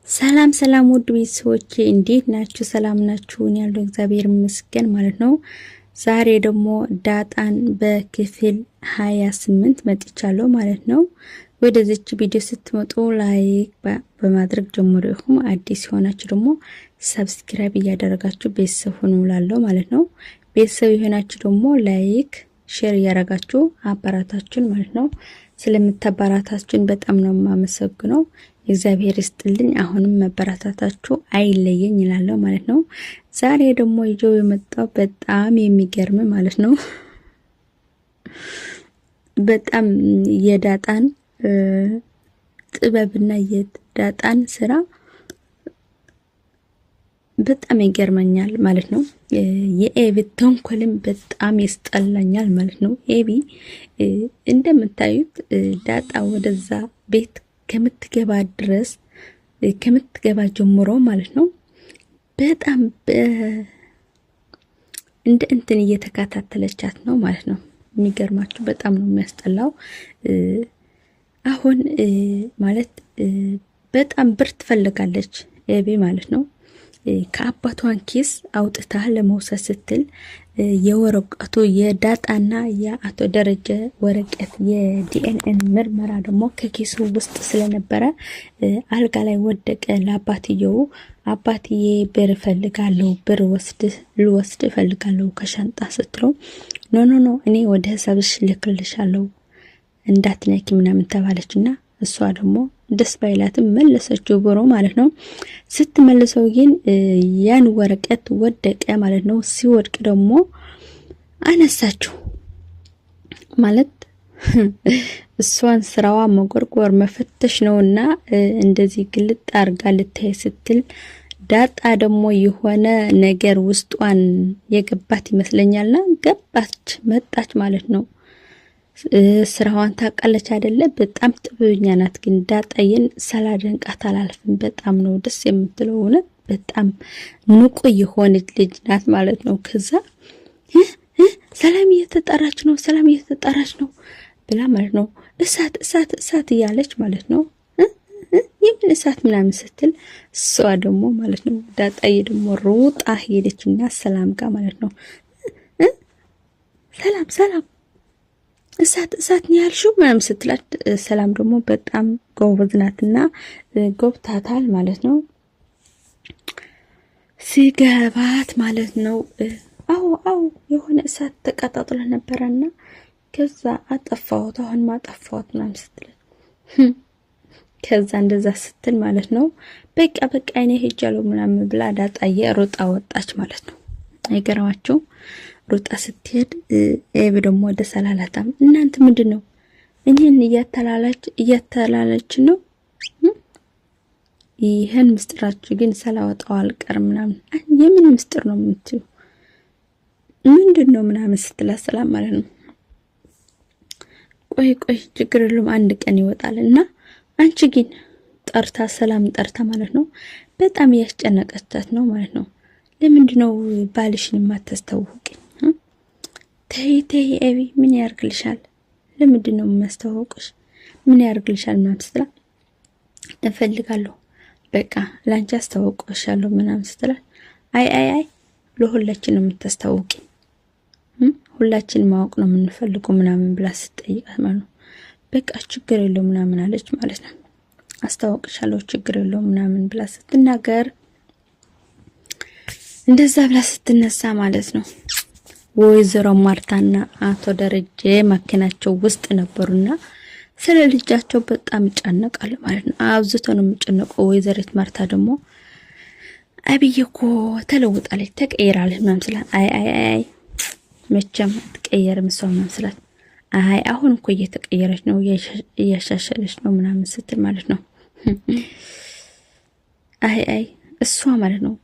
ሰላም ሰላም ውድ ቤተሰቦቼ እንዴት ናችሁ? ሰላም ናችሁን? ያለው እግዚአብሔር ይመስገን ማለት ነው። ዛሬ ደግሞ ዳጣን በክፍል 28 መጥቻለሁ ማለት ነው። ወደዚች ቪዲዮ ስትመጡ ላይክ በማድረግ ጀምሩ። ይሁን አዲስ የሆናችሁ ደግሞ ሰብስክራይብ እያደረጋችሁ ቤተሰብ ሁኑ እላለሁ ማለት ነው። ቤተሰብ የሆናችሁ ደግሞ ላይክ ሼር እያደረጋችሁ አባራታችሁን ማለት ነው። ስለምታባራታችሁን በጣም ነው የማመሰግነው። እግዚአብሔር ይስጥልኝ። አሁንም መበረታታችሁ አይለየኝ ይላለው ማለት ነው። ዛሬ ደግሞ ይዤው የመጣው በጣም የሚገርም ማለት ነው። በጣም የዳጣን ጥበብና የዳጣን ስራ በጣም ይገርመኛል ማለት ነው። የኤቢ ተንኮልም በጣም ያስጠላኛል ማለት ነው። ኤቢ እንደምታዩት ዳጣ ወደዛ ቤት ከምትገባ ጀምሮ ማለት ነው በጣም እንደ እንትን እየተከታተለቻት ነው ማለት ነው። የሚገርማችሁ በጣም ነው የሚያስጠላው። አሁን ማለት በጣም ብር ትፈልጋለች ኤቢ ማለት ነው። ከአባቷን ኪስ አውጥታ ለመውሰድ ስትል የወረቀቱ የዳጣና የአቶ ደረጀ ወረቀት የዲኤንኤ ምርመራ ደግሞ ከኪሱ ውስጥ ስለነበረ አልጋ ላይ ወደቀ። ለአባትየው አባትዬ ብር ፈልጋለሁ፣ ብር ልወስድ ፈልጋለሁ ከሻንጣ ስትለው ኖ እኔ ወደ ሂሳብሽ ልክልሻለሁ እንዳትነኪ ምናምን ተባለችና እሷ ደግሞ ደስ ባይላትም መለሰችው ብሮ ማለት ነው። ስትመልሰው ግን ያን ወረቀት ወደቀ ማለት ነው። ሲወድቅ ደግሞ አነሳችው ማለት እሷን ስራዋ መጎርጎር መፈተሽ ነውና እንደዚህ ግልጥ አርጋ ልታይ ስትል ዳጣ ደግሞ የሆነ ነገር ውስጧን የገባት ይመስለኛልና መጣች ማለት ነው። ስራዋን ታውቃለች አይደለ? በጣም ጥበበኛ ናት። ግን ዳጣዬን ሳላደንቃት አላልፍም። በጣም ነው ደስ የምትለው። እውነት በጣም ንቁ የሆነች ልጅ ናት ማለት ነው። ከዛ ሰላም እየተጣራች ነው ብላ ማለት ነው እሳት እያለች ማለት ነው። የምን እሳት ምናምን ስትል እሷ ደግሞ ማለት ነው ዳጣዬ ደግሞ ሩጣ ሄደችና ሰላም ጋር ማለት ነው ሰላም እሳት ነው ያልሽው ምናምን ስትላት ሰላም ደግሞ በጣም ጎበዝ ናትና ጎብታታል ማለት ነው። ሲገባት ማለት ነው አው የሆነ እሳት ተቀጣጥሎ ነበርና ከዛ አጠፋሁት አሁን ማጠፋሁት ምናምን ስትላት ከዛ እንደዛ ስትል ማለት ነው በቃ እኔ ሄጃለሁ ምናምን ብላ ዳጣዬ ሩጣ ወጣች ማለት ነው። አይገርማችሁ? ሩጣ ስትሄድ ኤቢ ደግሞ ወደ ሰላላታም እናንተ ምንድነው እኔን እያተላለች ነው ይሄን ምስጢራችሁ ግን ሰላወጣው አልቀርም ምናምን የምን ምስጢር ነው የምትዩ ምንድነው ምናምን ስትላ ሰላም ማለት ነው ቆይ ችግር የለውም አንድ ቀን ይወጣልና አንቺ ግን ሰላም ጠርታ ማለት ነው በጣም ያስጨነቀቻት ነው ማለት ነው። ለምንድነው ባልሽን የማታስተዋውቂኝ? ተይ ኤቢ ምን ያርግልሻል? ለምንድነው የማስተዋውቅሽ? ምን ያርግልሻል? ምናምን ስትላ እፈልጋለሁ በቃ ላንቺ አስተዋውቅሻለሁ ምናምን ስትላ አይ ለሁላችን ነው የምታስተዋውቂኝ ሁላችን ማወቅ ነው የምንፈልገው ምናምን ብላ ስትጠይቃት ማለት ነው በቃ ችግር የለው ምናምን አለች ማለት ነው። አስተዋውቅሻለሁ ችግር የለው ምናምን ብላ ስትናገር እንደዛ ብላ ስትነሳ ማለት ነው ወይዘሮ ማርታና አቶ ደረጀ መኪናቸው ውስጥ ነበሩና ስለ ልጃቸው በጣም ይጨነቃሉ ማለት ነው። አብዝተው ነው የሚጨነቀው። ወይዘሪት ማርታ ደግሞ አብዬኮ ተለውጣለች ተቀይራለች ምናምን ስላት አይ መቼም አትቀየርም እሷ ምናምን ስላት አይ አሁን እኮ እየተቀየረች ነው እያሻሻለች ነው ምናምን ስትል ማለት ነው አይ እሷ ማለት ነው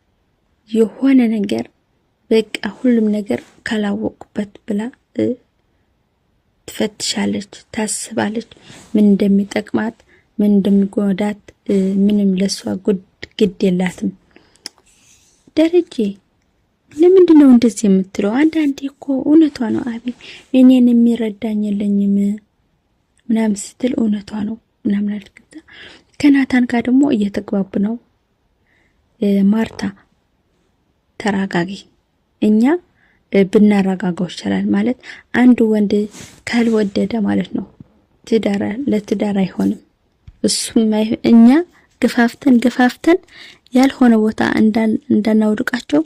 የሆነ ነገር በቃ ሁሉም ነገር ካላወቁበት ብላ ትፈትሻለች፣ ታስባለች፣ ምን እንደሚጠቅማት ምን እንደሚጎዳት ምንም ለሷ ግድ የላትም። ደረጀ ለምንድነው እንደዚህ የምትለው? አንዳንዴ እኮ እውነቷ ነው አቢ እኔን የሚረዳኝ የለኝም ምናምን ስትል እውነቷ ነው ምናምን አልከታ ከናታን ጋር ደግሞ እየተግባቡ ነው ማርታ ተረጋጊ። እኛ ብናረጋጋው ይችላል ማለት አንድ ወንድ ካልወደደ ማለት ነው ለትዳር አይሆንም። እሱም እኛ ገፋፍተን ያልሆነ ቦታ እንዳናውድቃቸው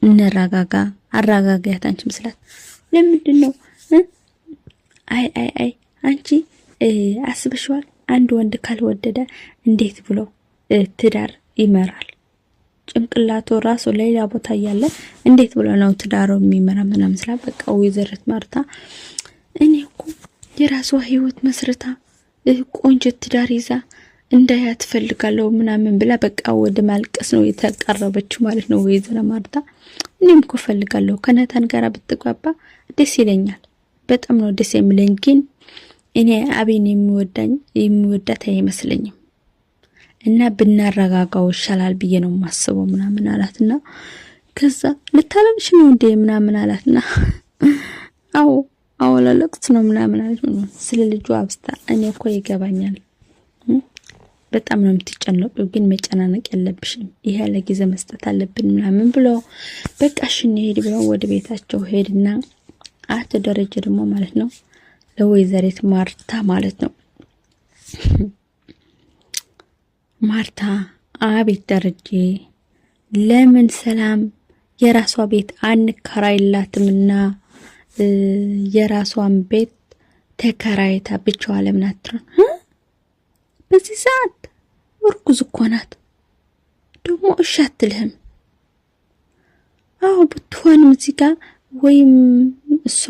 እንረጋጋ። አረጋጋያት አንቺ መስላት ለምንድን ነው? አይ አንቺ አስበሽዋል? አንድ ወንድ ካልወደደ እንዴት ብሎ ትዳር ይመራል? ጭንቅላቱ ራሱ ሌላ ቦታ እያለ እንዴት ብሎ ነው ትዳሩ የሚመራ? ምናምን ስላ በቃ ወይዘሪት ማርታ እኔ እኮ የራሷ ህይወት መስርታ ቆንጆ ትዳር ይዛ እንዳያት ፈልጋለሁ ምናምን ብላ በቃ ወደ ማልቀስ ነው የተቀረበችው ማለት ነው ወይዘሮ ማርታ። እኔም እኮ ፈልጋለሁ ከናታን ጋር ብትጓባ ደስ ይለኛል፣ በጣም ነው ደስ የሚለኝ፣ ግን እኔ አቤን የሚወዳት አይመስለኝም እና ብናረጋጋው ይሻላል ብዬ ነው ማስበው ምናምን አላትና ከዛ ልታለቅሽ ነው እንዴ ምናምን አላትና አዎ ለለቅስ ነው ምናምን አለች። ስለ ልጁ አብስታ እኔ እኮ ይገባኛል፣ በጣም ነው የምትጨነቀው፣ ግን መጨናነቅ የለብሽም፣ ይሄ ለጊዜ መስጠት አለብን ምናምን ብሎ በቃ እሺ እንሂድ ብለው ወደ ቤታቸው ሄድና አቶ ደረጀ ደግሞ ማለት ነው ለወይዘሪት ማርታ ማለት ነው ማርታ አቤት ደረጀ ለምን ሰላም የራሷ ቤት አንከራይላትምና የራሷን ቤት ተከራይታ ብቻዋ ለምን አትሆን? በዚህ ሰዓት እርጉዝ እኮ ናት ደግሞ እሺ አትልህም? አዎ ብትሆንም እዚህ ጋር ወይም እሷ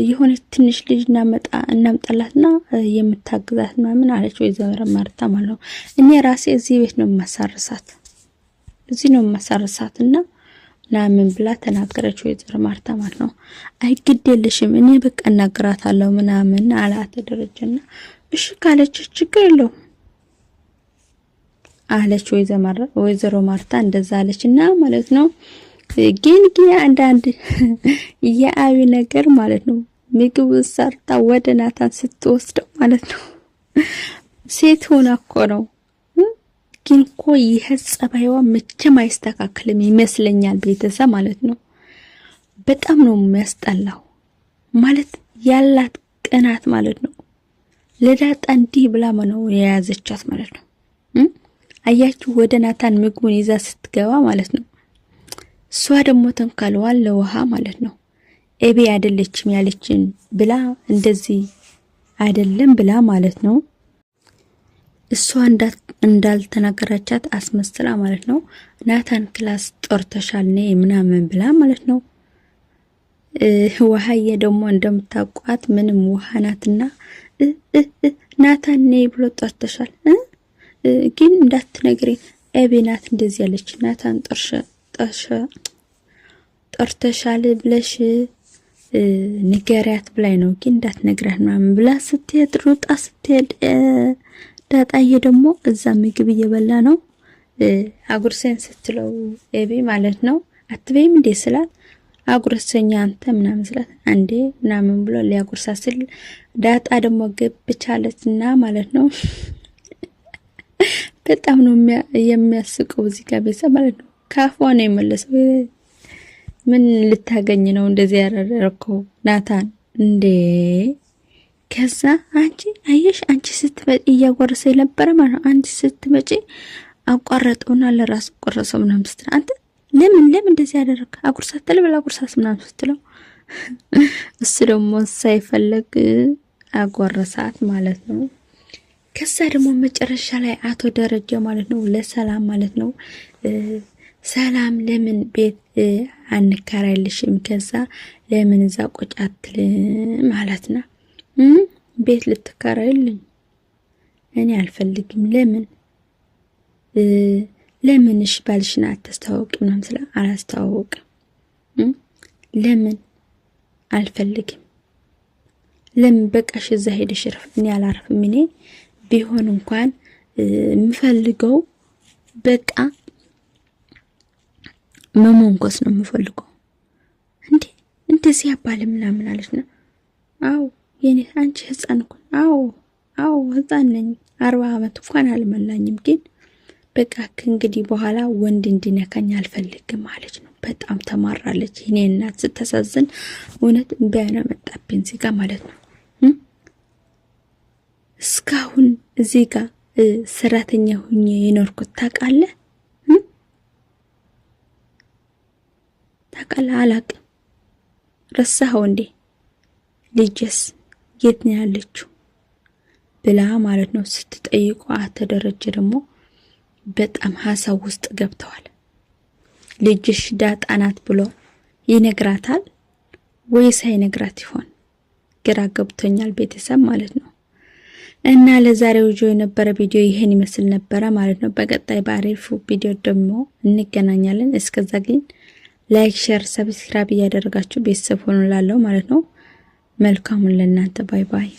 የሆነ ትንሽ ልጅ እናምጣላትና የምታግዛት ምናምን አለች ወይዘሮ ማርታ ማለት ነው። እኔ ራሴ እዚህ ቤት ነው የማሳርሳትና ምናምን ብላ ተናገረች ወይዘሮ ማርታ ማለት ነው። አይ ግድ የለሽም እኔ በቃ እናግራታለሁ ምናምን አላት ደረጀና እሺ ካለች ችግር የለውም አለች ወይዘሮ ማርታ እንደዛ አለችና ማለት ነው። ግን አንዳንድ የአቢ ነገር ማለት ነው ምግብ ሰርታ ወደ ናታን ስትወስደው ማለት ነው ሴት ሆና እኮ ነው። ግን እኮ ይሄ ጸባይዋ መቼም አይስተካከልም ይመስለኛል ቤተሰብ ማለት ነው። በጣም ነው የሚያስጠላው ማለት ያላት ቅናት ማለት ነው። ለዳጣ እንዲህ ብላ ነው የያዘቻት ማለት ነው። አያችሁ ወደ ናታን ምግቡን ይዛ ስትገባ ማለት ነው እሷ ደግሞ ተንካለዋል ለውሃ ማለት ነው። ኤቢ አይደለችም ያለችን ብላ እንደዚህ አይደለም ብላ ማለት ነው እሷ እንዳልተናገረቻት አስመስላ ማለት ነው ናታን ክላስ ጦርተሻል ነይ ምናምን ብላ ማለት ነው። ውሃዬ ደግሞ እንደምታቋት ምንም ውሃ ናትና ናታን ነይ ብሎ ጦርተሻል ግን እንዳትነግሪ ኤቢ ናት እንደዚህ ያለች ናታን ጦርተሻል ብለሽ ንገሪያት ብላይ ነው ግን እንዳትነግራት ምናምን ብላ ስትሄድ ሩጣ ስትሄድ ዳጣዬ ደግሞ እዛ ምግብ እየበላ ነው አጉርሰን ስትለው ኤቢ ማለት ነው አትበይም እንዴ ስላት አጉርሰኛ አንተ ምናምን ስላት አንዴ ምናምን ብሎ ሊያጉርሳ ስል ዳጣ ደግሞ ገብቻለችና ማለት ነው በጣም ነው የሚያስቀው እዚህ ጋር ቤተሰብ ማለት ነው። ካፏ ነው የመለሰው። ምን ልታገኝ ነው እንደዚህ ያደረከው ናታን እንዴ? ከዛ አንቺ አየሽ አንቺ ስትመጪ እያጎረሰ የነበረ ማለት ነው። አንቺ ስትመጪ አቋረጠውና ለራስ ቆረሰው ምናምን ስትል አንተ ለምን እንደዚህ ያደረከ አጉርሳት ተለበላ አጉርሳት ምናምን ስትለው እሱ ደግሞ ሳይፈልግ አጎረሳት ማለት ነው። ከዛ ደግሞ መጨረሻ ላይ አቶ ደረጀ ማለት ነው ለሰላም ማለት ነው ሰላም ለምን ቤት አንከራይልሽም? ከዛ ለምን እዛ ቁጭ አትልም ማለት ነው። ቤት ልትከራይልኝ እኔ አልፈልግም። ለምንሽ ባልሽና አታስተዋውቂም? ምናምን ስለ አላስተዋውቅም። ለምን አልፈልግም። ለምን በቃሽ እዛ ሄደሽ ረፍ። እኔ አላርፍም። እኔ ቢሆን እንኳን የምፈልገው በቃ መሞንኮስ ነው የምፈልገው። እንዴ እንደዚህ ያባል ምናምን አለች ነው። አው የኔ አንቺ ህፃን እኮ አው ህፃን ነኝ 40 አመት እንኳን አልመላኝም። ግን በቃ ከእንግዲህ በኋላ ወንድ እንዲነካኝ አልፈልግም ማለት ነው። በጣም ተማራለች። እኔ እናት ስተሳዝን እውነት እንባያ መጣብኝ እዚህ ጋር ማለት ነው። እስካሁን እዚህ ጋር ሰራተኛ ሁኜ የኖርኩት ታውቃለህ? ታውቃለህ? አላቅም። ረሳኸው እንዴ? ልጅስ የት ነው ያለችው ብላ ማለት ነው ስትጠይቁ፣ አቶ ደረጀ ደግሞ በጣም ሀሳብ ውስጥ ገብተዋል። ልጅሽ ዳጣ ናት ብሎ ይነግራታል ወይስ አይነግራት ይሆን? ግራ ገብቶኛል ቤተሰብ ማለት ነው። እና ለዛሬው የነበረ ቪዲዮ ይሄን ይመስል ነበረ ማለት ነው። በቀጣይ በአሪፍ ቪዲዮ ደግሞ እንገናኛለን። እስከዛ ግን ላይክ፣ ሼር፣ ሰብስክራይብ እያደረጋችሁ ቤተሰብ ሆኑ ላለው ማለት ነው። መልካሙን ለእናንተ። ባይ ባይ።